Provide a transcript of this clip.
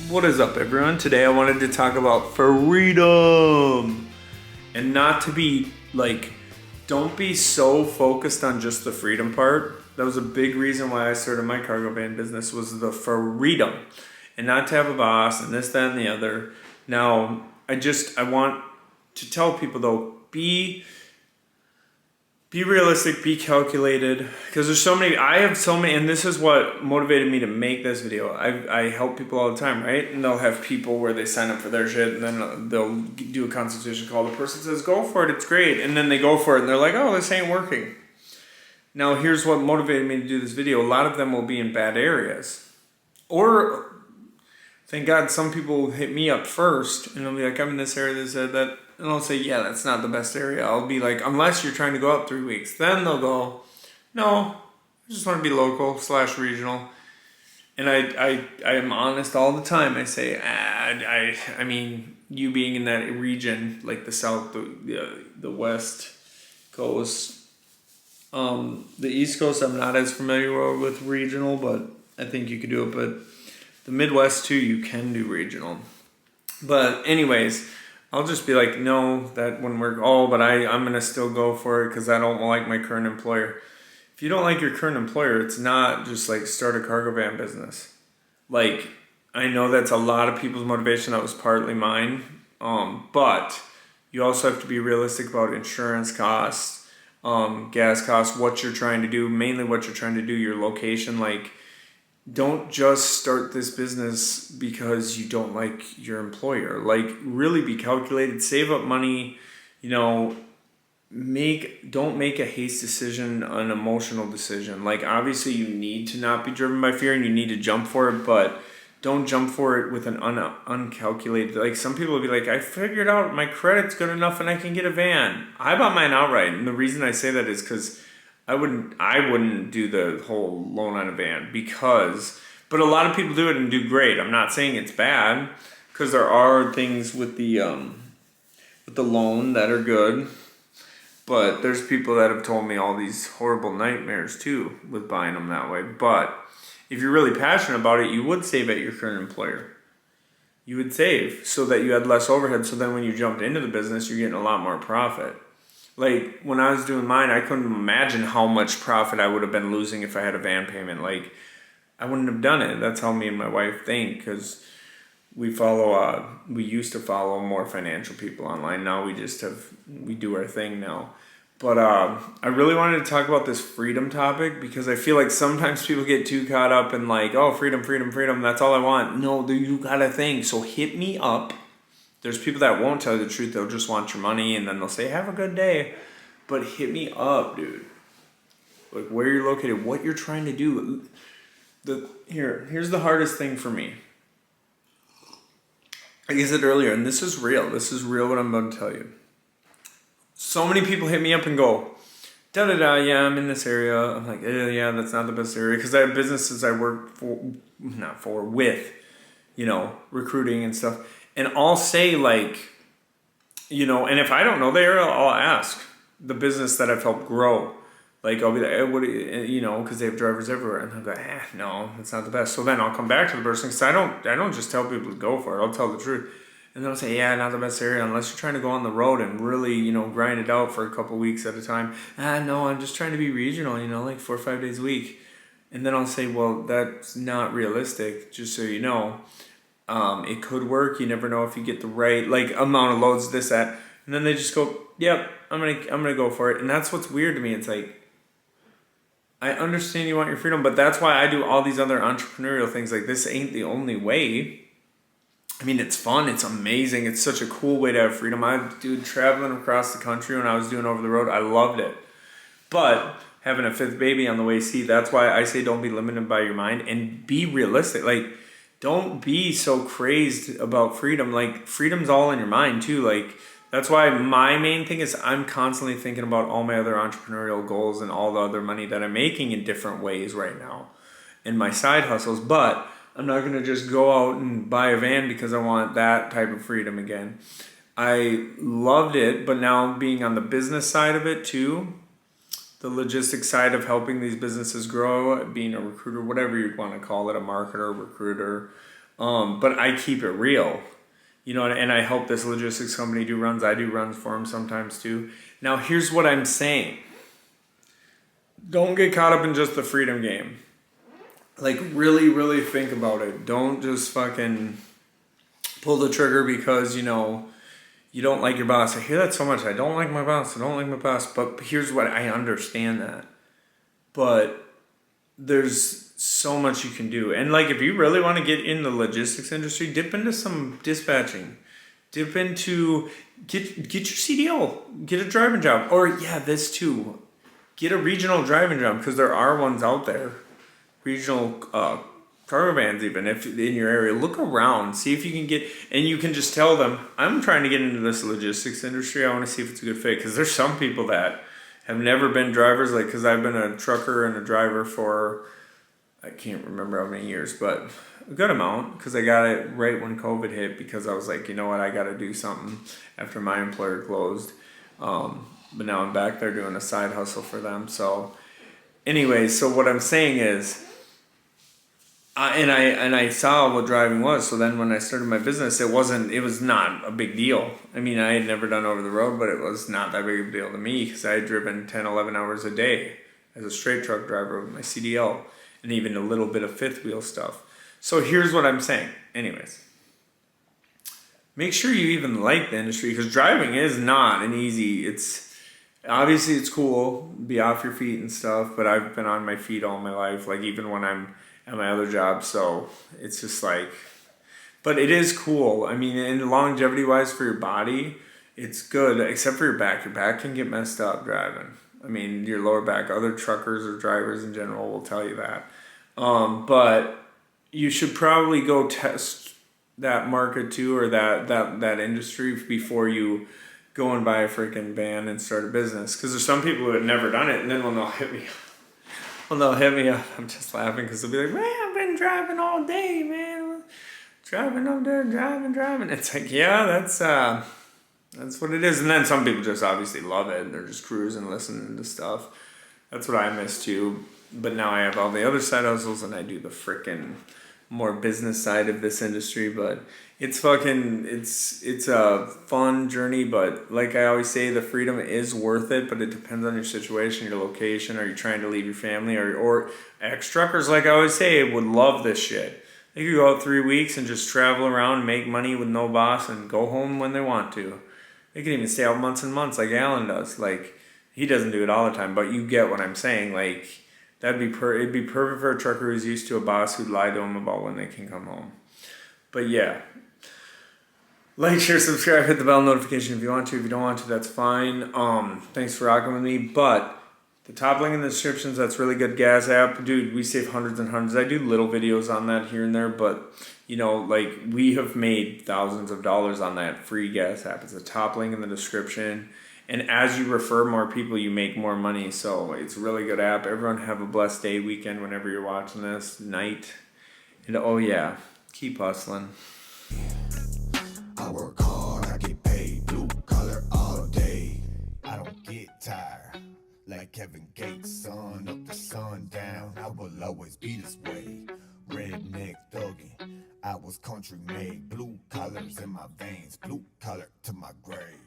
What is up, everyone? Today I wanted to talk about freedom and not to be like, don't be so focused on just the freedom part. That was a big reason why I started my cargo van business, was the freedom and not to have a boss and this, that, and the other. Now, I want to tell people though, be realistic, be calculated, because I have so many, and this is what motivated me to make this video. I help people all the time, right? And they'll have people where they sign up for their shit, and then they'll do a consultation call. The person says, go for it, it's great. And then they go for it, and they're like, oh, this ain't working. Now, here's what motivated me to do this video. A lot of them will be in bad areas. Or, thank God, some people hit me up first, and they'll be like, I'm in this area, this, that. And I'll say, yeah, that's not the best area. I'll be like, unless you're trying to go up 3 weeks. Then they'll go, no, I just want to be local / regional. And I am honest all the time. I say, I mean, you being in that region, like the South, the West Coast, the East Coast, I'm not as familiar with regional, but I think you could do it. But the Midwest too, you can do regional. But anyways, I'll just be like, no, that wouldn't work. Oh, but I'm going to still go for it because I don't like my current employer. If you don't like your current employer, it's not just like start a cargo van business. Like, I know that's a lot of people's motivation. That was partly mine. But you also have to be realistic about insurance costs, gas costs, what you're trying to do, mainly what you're trying to do, your location. Like, don't just start this business because you don't like your employer. Like, really be calculated, save up money, don't make a haste decision, an emotional decision. Like, obviously you need to not be driven by fear and you need to jump for it, but don't jump for it with an uncalculated. Like, some people will be like, I figured out my credit's good enough and I can get a van. I bought mine outright, and the reason I say that is because I wouldn't do the whole loan on a van but a lot of people do it and do great. I'm not saying it's bad, because there are things with the loan that are good, but there's people that have told me all these horrible nightmares too with buying them that way. But if you're really passionate about it, you would save at your current employer. You would save so that you had less overhead, so then when you jumped into the business, you're getting a lot more profit. Like, when I was doing mine, I couldn't imagine how much profit I would have been losing if I had a van payment. Like, I wouldn't have done it. That's how me and my wife think, because we used to follow more financial people online. Now we do our thing now. But I really wanted to talk about this freedom topic, because I feel like sometimes people get too caught up in like, oh, freedom, that's all I want. No, you gotta think. So hit me up. There's people that won't tell you the truth. They'll just want your money, and then they'll say, have a good day. But hit me up, dude. Like, where you're located, what you're trying to do. Here's the hardest thing for me. Like I said earlier, and this is real. This is real what I'm about to tell you. So many people hit me up and go, da-da-da, yeah, I'm in this area. I'm like, yeah, that's not the best area. Because I have businesses I work with, recruiting and stuff. And I'll say, like, and if I don't know the area, I'll ask the business that I've helped grow. Like, I'll be like, hey, what do you, because they have drivers everywhere. And they'll go, no, that's not the best. So then I'll come back to the person, because I don't just tell people to go for it. I'll tell the truth. And they'll say, yeah, not the best area, unless you're trying to go on the road and really, grind it out for a couple weeks at a time. No, I'm just trying to be regional, like 4 or 5 days a week. And then I'll say, well, that's not realistic, just so you know. It could work. You never know if you get the right amount of loads, this, that, and then they just go, "Yep, I'm gonna go for it." And that's what's weird to me. It's like, I understand you want your freedom, but that's why I do all these other entrepreneurial things. Like, this ain't the only way. I mean, it's fun. It's amazing. It's such a cool way to have freedom. Traveling across the country when I was doing over the road, I loved it. But having a fifth baby on the way, that's why I say don't be limited by your mind and be realistic. Like, don't be so crazed about freedom. Like, freedom's all in your mind too. Like, that's why my main thing is I'm constantly thinking about all my other entrepreneurial goals and all the other money that I'm making in different ways right now in my side hustles. But I'm not going to just go out and buy a van because I want that type of freedom again. I loved it, but now being on the business side of it too, the logistics side of helping these businesses grow, being a recruiter, whatever you want to call it, a marketer, recruiter, But I keep it real. You know, and I help this logistics company do runs. I do runs for them sometimes too. Now, here's what I'm saying. Don't get caught up in just the freedom game. Like, really, really think about it. Don't just fucking pull the trigger because, you know, you don't like your boss. I hear that so much. I don't like my boss. I don't like my boss. But here's what I understand that. But there's so much you can do. And like, if you really want to get in the logistics industry, dip into some dispatching. Dip into, get your CDL. Get a driving job. Or, yeah, this too. Get a regional driving job, because there are ones out there. Regional cargo vans, even if in your area. Look around. See if you can get, and you can just tell them, I'm trying to get into this logistics industry. I want to see if it's a good fit. Because there's some people that have never been drivers, like, because I've been a trucker and a driver for, I can't remember how many years, but a good amount, because I got it right when COVID hit, because I was like, you know what, I got to do something after my employer closed. But now I'm back there doing a side hustle for them. So anyway, so what I'm saying is, and I saw what driving was. So then when I started my business, it was not a big deal. I mean, I had never done over the road, but it was not that big of a deal to me, because I had driven 10, 11 hours a day as a straight truck driver with my CDL and even a little bit of fifth wheel stuff. So here's what I'm saying. Anyways, make sure you even like the industry, because driving is not an easy, obviously it's cool, be off your feet and stuff, but I've been on my feet all my life, like even when I'm at my other job, so it's just like, but it is cool. I mean, and longevity wise for your body, it's good, except for your back. Your back can get messed up driving. I mean, your lower back, other truckers or drivers in general will tell you that. But you should probably go test that market too, or that industry, before you go and buy a freaking van and start a business. Because there's some people who have never done it, and then when they'll hit me up, I'm just laughing, because they'll be like, man, I've been driving all day, man. Driving up there, driving. It's like, yeah, that's what it is. And then some people just obviously love it, and they're just cruising, listening to stuff. That's what I miss too. But now I have all the other side hustles, and I do the freaking more business side of this industry. But it's a fun journey. But like I always say, the freedom is worth it, but it depends on your situation, your location. Are you trying to leave your family? Or ex-truckers, like I always say, would love this shit. They could go out 3 weeks and just travel around, make money with no boss, and go home when they want to. They can even stay out months and months, like Alan does. Like, he doesn't do it all the time, but you get what I'm saying. Like, it'd be perfect for a trucker who's used to a boss who'd lie to him about when they can come home. But yeah, like, share, subscribe, hit the bell notification if you want to. If you don't want to, that's fine. Thanks for rocking with me. But the top link in the description, that's really good gas app. Dude, we save hundreds and hundreds. I do little videos on that here and there, but you know, like, we have made thousands of dollars on that free gas app. It's the top link in the description. And as you refer more people, you make more money. So it's a really good app. Everyone have a blessed day, weekend, whenever you're watching this, night. And oh yeah, keep hustling. I work hard, I get paid, blue collar all day. I don't get tired, like Kevin Gates, sun up to sundown. I will always be this way, redneck thuggin'. I was country made, blue collars in my veins, blue collar to my grave.